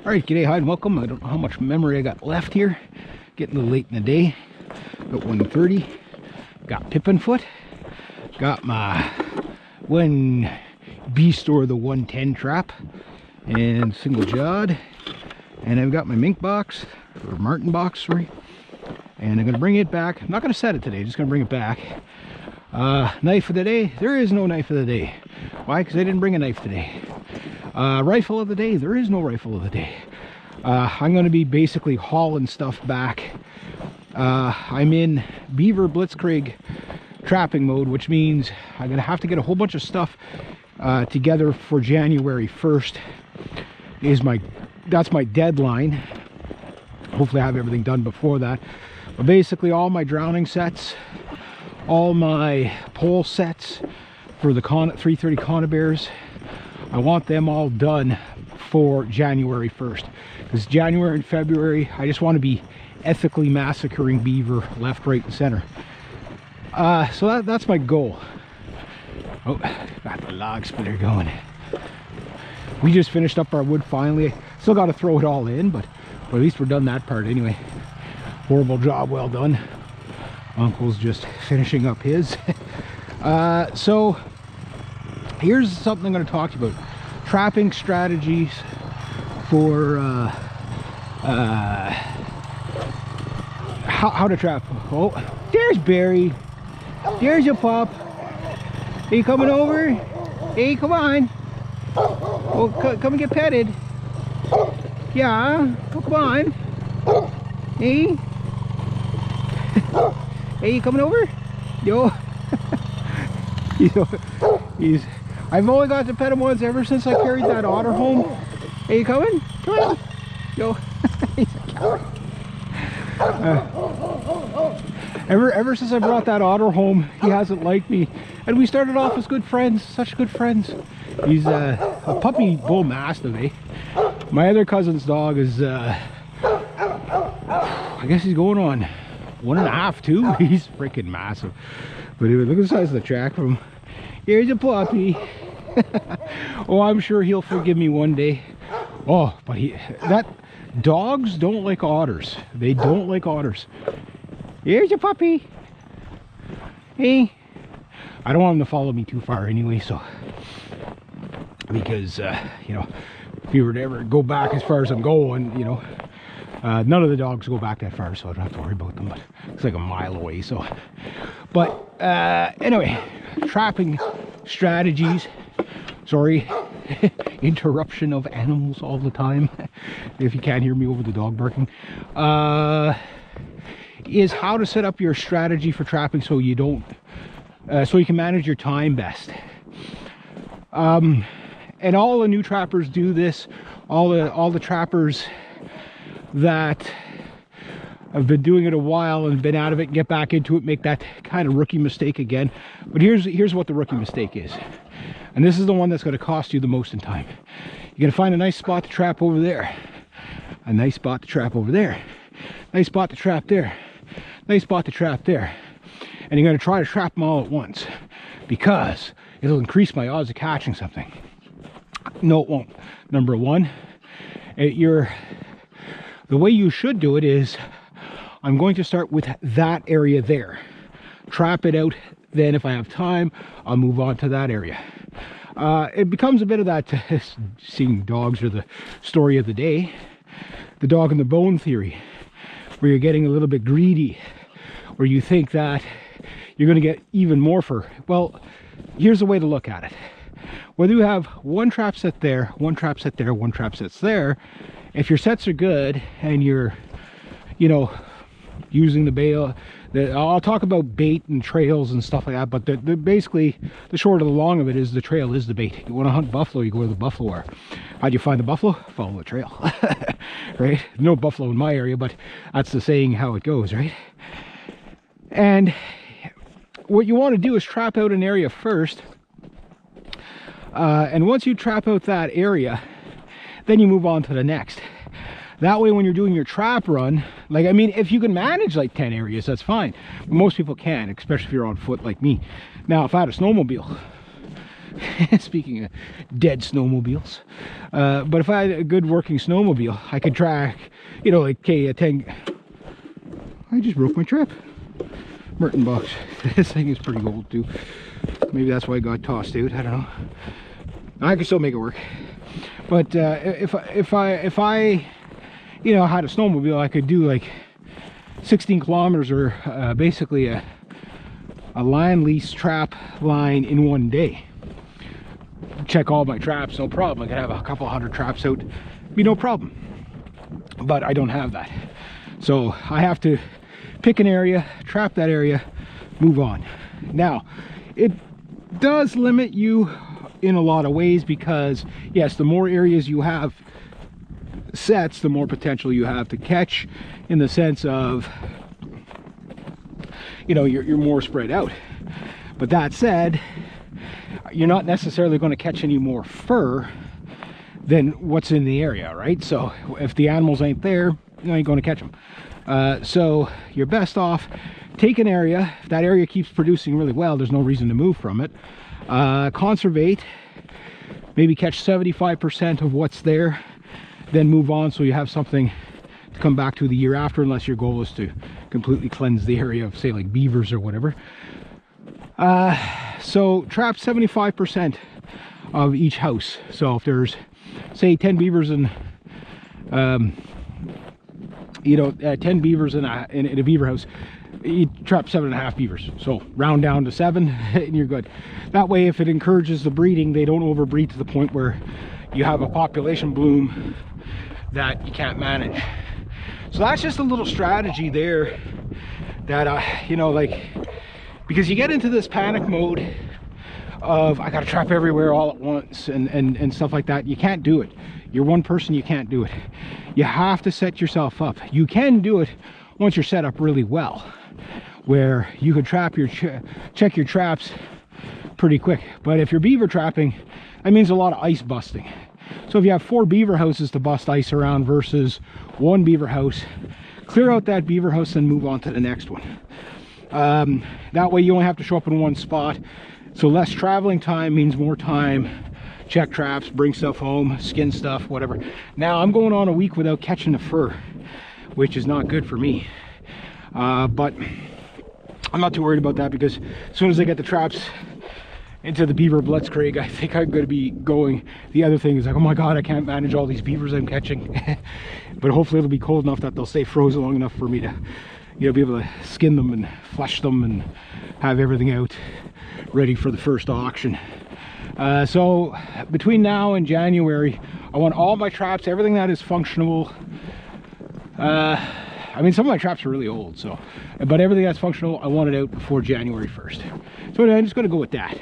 Alright, g'day, hi and welcome. I don't know how much memory I got left here. Getting a little late in the day. About 1:30. Got Pippin foot. Got my one beastor, the 110 trap. And single jawed. And I've got my mink box, or martin box, sorry. And I'm going to bring it back. I'm not going to set it today, just going to bring it back. Knife of the day? There is no knife of the day. Why? Because I didn't bring a knife today. Rifle of the day? There is no rifle of the day. I'm going to be basically hauling stuff back. I'm in beaver blitzkrieg trapping mode, which means I'm going to have to get a whole bunch of stuff together for January 1st. That's my deadline. Hopefully I have everything done before that. But basically all my drowning sets, all my pole sets for the 330 conibears, I want them all done for January 1st. Because January and February, I just want to be ethically massacring beaver left, right, and center. So that's my goal. Oh, got the log splitter going. We just finished up our wood finally. Still got to throw it all in, but at least we're done that part anyway. Horrible job, well done. Uncle's just finishing up his. So here's something I'm going to talk to you about. Trapping strategies for how to trap. Oh, there's Barry. There's your pup. Are you coming over? Hey, come on. Oh, come and get petted. Yeah. Oh, come on. Hey. Hey, you coming over? Yo. I've only got to pet him once ever since I carried that otter home. Hey, you coming? Come on. Yo. He's a coward. Ever since I brought that otter home, he hasn't liked me. And we started off as good friends, such good friends. He's a puppy bull mastiff, eh? My other cousin's dog is, I guess he's going on 1.5, 2. He's freaking massive. But anyway, look at the size of the track from him. Here's a puppy. Oh, I'm sure he'll forgive me one day. Oh, but dogs don't like otters. They don't like otters. Here's your puppy. Hey. I don't want him to follow me too far anyway, so because you know, if he were to ever go back as far as I'm going, you know, none of the dogs go back that far, so I don't have to worry about them. But it's like a mile away, so. But anyway, trapping strategies. Sorry, interruption of animals all the time. If you can't hear me over the dog barking, is how to set up your strategy for trapping so you don't, so you can manage your time best. And all the new trappers do this. All the trappers that have been doing it a while and been out of it and get back into it make that kind of rookie mistake again. But here's what the rookie mistake is. And this is the one that's going to cost you the most in time. You're going to find a nice spot to trap over there. A nice spot to trap over there. Nice spot to trap there. Nice spot to trap there. And you're going to try to trap them all at once, because it'll increase my odds of catching something. No, it won't. Number one, the way you should do it is, I'm going to start with that area there. Trap it out. Then if I have time, I'll move on to that area. It becomes a bit of that seeing dogs are the story of the day. The dog and the bone theory, where you're getting a little bit greedy, where you think that you're going to get even more for. Well, here's the way to look at it. Whether you have one trap set there, one trap set there, one trap sets there, if your sets are good and you're, you know, using the bail, I'll talk about bait and trails and stuff like that, but basically the short of the long of it is the trail is the bait. You want to hunt buffalo, you go where the buffalo are. How do you find the buffalo? Follow the trail. Right? No buffalo in my area, but that's the saying how it goes, right? And what you want to do is trap out an area first, and once you trap out that area, then you move on to the next. That way, when you're doing your trap run, like, I mean, if you can manage like 10 areas, that's fine. But most people can't, especially if you're on foot like me. Now, if I had a snowmobile, Speaking of dead snowmobiles, but if I had a good working snowmobile, I could track, you know, like, okay, a 10. I just broke my trip. Merton box. This thing is pretty old too. Maybe that's why it got tossed out. I don't know. I can still make it work. But if I you know, had a snowmobile, I could do like 16 kilometers or basically a land lease trap line in one day. Check all my traps, no problem. I could have a couple hundred traps out, be no problem. But I don't have that. So I have to pick an area, trap that area, move on. Now, it does limit you in a lot of ways because, yes, the more areas you have sets, the more potential you have to catch, in the sense of, you know, you're more spread out. But that said, you're not necessarily going to catch any more fur than what's in the area, right? So if the animals ain't there, you ain't going to catch them. So you're best off take an area. If that area keeps producing really well, there's no reason to move from it. Conservate, maybe catch 75% of what's there, then move on, so you have something to come back to the year after, unless your goal is to completely cleanse the area of, say, like beavers or whatever. So trap 75% of each house. So if there's, say, 10 beavers in you know, 10 beavers in a beaver house, you trap 7.5 beavers. So round down to 7 and you're good. That way, if it encourages the breeding, they don't overbreed to the point where you have a population bloom that you can't manage. So that's just a little strategy there that you know, like, because you get into this panic mode of I gotta trap everywhere all at once and stuff like that. You can't do it. You're one person, you can't do it. You have to set yourself up. You can do it once you're set up really well, where you could trap your check your traps pretty quick. But if you're beaver trapping, that means a lot of ice busting. So if you have 4 beaver houses to bust ice around versus 1 beaver house, clear out that beaver house and move on to the next one. That way you only have to show up in one spot. So less traveling time means more time. Check traps, bring stuff home, skin stuff, whatever. Now I'm going on a week without catching the fur, which is not good for me. But I'm not too worried about that, because as soon as I get the traps into the beaver blitzkrieg, I think I'm going to be going. The other thing is like, oh my god, I can't manage all these beavers I'm catching. But hopefully it'll be cold enough that they'll stay frozen long enough for me to, you know, be able to skin them and flesh them and have everything out ready for the first auction. So between now and January, I want all my traps, everything that is functional. I mean, some of my traps are really old, so, but everything that's functional, I want it out before January 1st. So anyway, I'm just going to go with that.